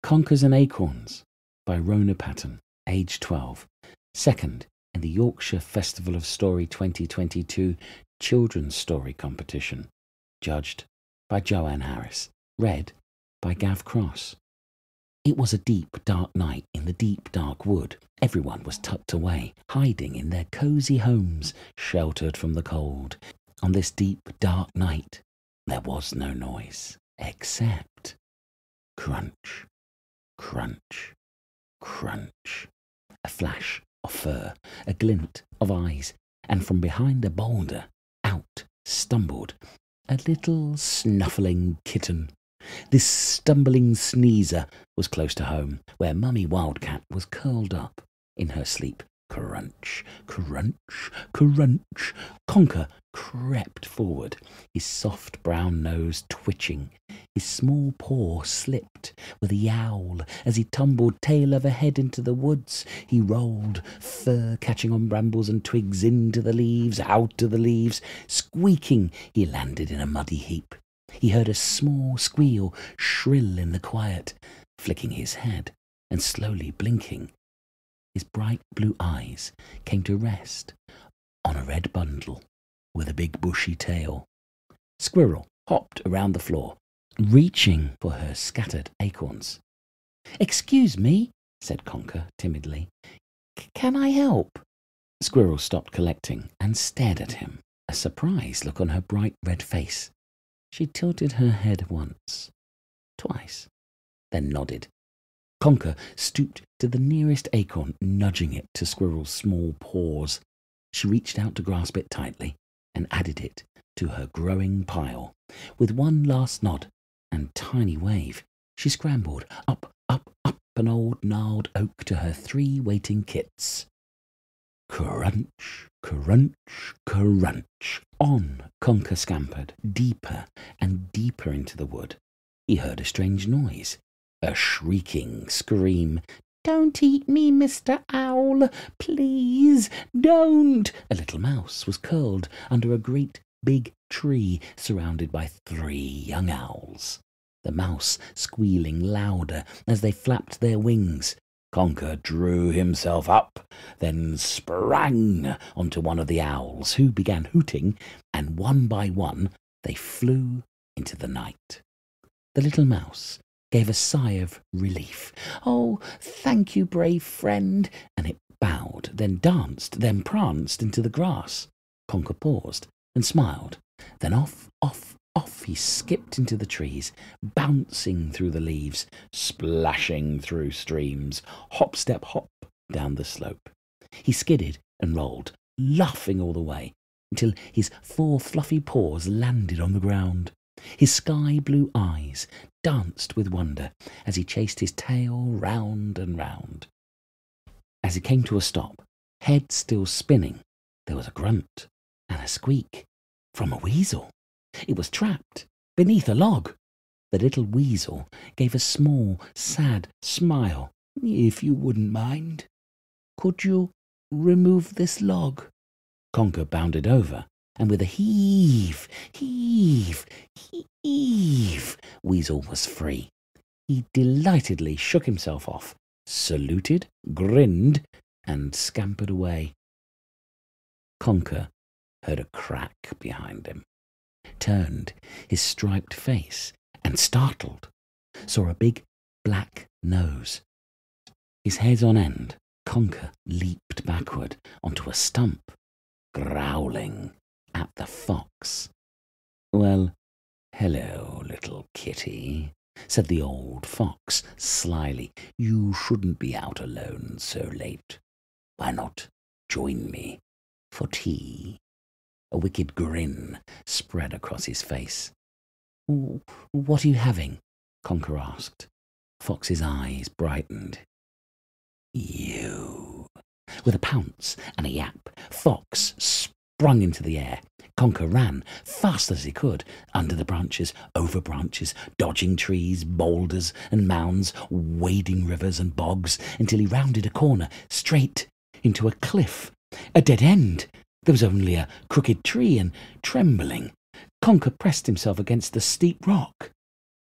Conkers and Acorns by Rhona Paton, age 12. Second in the Yorkshire Festival of Story 2022 Children's Story Competition. Judged by Joanne Harris. Read by Gav Cross. It was a deep, dark night in the deep, dark wood. Everyone was tucked away, hiding in their cosy homes, sheltered from the cold. On this deep, dark night, there was no noise, except crunch, crunch, crunch. A flash of fur, a glint of eyes, and from behind a boulder, out stumbled a little snuffling kitten. This stumbling sneezer was close to home, where Mummy Wildcat was curled up in her sleep. Crunch, crunch, crunch. Conker crept forward, his soft brown nose twitching. His small paw slipped with a yowl as he tumbled tail over head into the woods. He rolled, fur catching on brambles and twigs, into the leaves, out of the leaves. Squeaking, he landed in a muddy heap. He heard a small squeal, shrill in the quiet. Flicking his head and slowly blinking, his bright blue eyes came to rest on a red bundle with a big bushy tail. Squirrel hopped around the floor, reaching for her scattered acorns. "Excuse me," said Conker timidly. "Can I help?" Squirrel stopped collecting and stared at him, a surprised look on her bright red face. She tilted her head once, twice, then nodded. Conker stooped to the nearest acorn, nudging it to Squirrel's small paws. She reached out to grasp it tightly and added it to her growing pile. With one last nod and tiny wave, she scrambled up, up, up an old gnarled oak to her 3 waiting kits. Crunch, crunch, crunch. On Conker scampered, deeper and deeper into the wood. He heard a strange noise. A shrieking scream. "Don't eat me, Mr. Owl! Please, don't!" A little mouse was curled under a great big tree, surrounded by 3 young owls. The mouse squealing louder as they flapped their wings. Conker drew himself up, then sprang onto one of the owls, who began hooting, and one by one they flew into the night. The little mouse gave a sigh of relief. "Oh, thank you, brave friend," and it bowed, then danced, then pranced into the grass. Conker paused and smiled. Then off he skipped into the trees, bouncing through the leaves, splashing through streams, hop, step, hop down the slope. He skidded and rolled, laughing all the way, until his 4 fluffy paws landed on the ground. His sky-blue eyes danced with wonder as he chased his tail round and round. As he came to a stop, head still spinning, there was a grunt and a squeak from a weasel. It was trapped beneath a log. The little weasel gave a small, sad smile. "If you wouldn't mind, could you remove this log?" Conker bounded over, and with a heave, heave, heave, Weasel was free. He delightedly shook himself off, saluted, grinned, and scampered away. Conker heard a crack behind him, turned his striped face, and startled, saw a big black nose. His head on end, Conker leaped backward onto a stump, growling at the fox. "Well, hello, little kitty," said the old fox slyly. "You shouldn't be out alone so late. Why not join me for tea?" A wicked grin spread across his face. "What are you having?" Conker asked. Fox's eyes brightened. "You." With a pounce and a yap, Fox sprung into the air. Conker ran fast as he could, under the branches, over branches, dodging trees, boulders and mounds, wading rivers and bogs, until he rounded a corner, straight into a cliff, a dead end. There was only a crooked tree, and trembling, Conker pressed himself against the steep rock.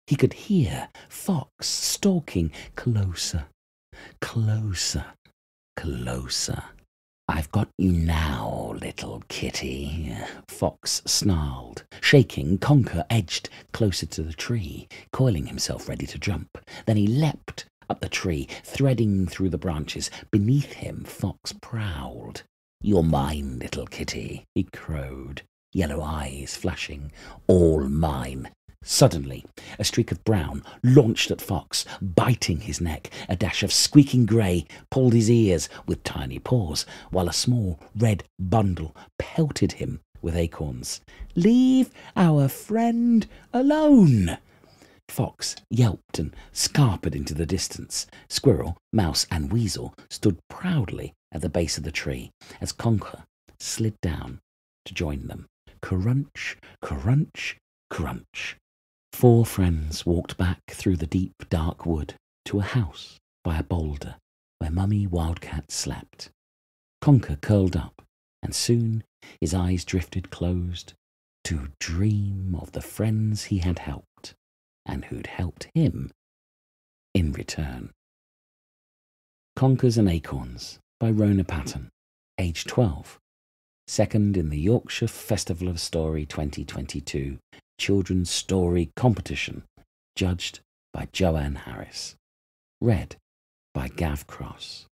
He could hear Fox stalking closer, closer, closer. "I've got you now, little kitty," Fox snarled. Shaking, Conker edged closer to the tree, coiling himself ready to jump. Then he leapt up the tree, threading through the branches. Beneath him, Fox prowled. "You're mine, little kitty," he crowed, yellow eyes flashing. "All mine." Suddenly, a streak of brown launched at Fox, biting his neck. A dash of squeaking grey pulled his ears with tiny paws, while a small red bundle pelted him with acorns. "Leave our friend alone!" Fox yelped and scarpered into the distance. Squirrel, mouse, and weasel stood proudly at the base of the tree as Conker slid down to join them. Crunch, crunch, crunch. 4 friends walked back through the deep, dark wood to a house by a boulder where Mummy Wildcat slept. Conker curled up, and soon his eyes drifted closed to dream of the friends he had helped and who'd helped him in return. Conkers and Acorns by Rhona Paton, age 12. Second in the Yorkshire Festival of Story 2022 Children's Story Competition, judged by Joanne Harris. Read by Gav Cross.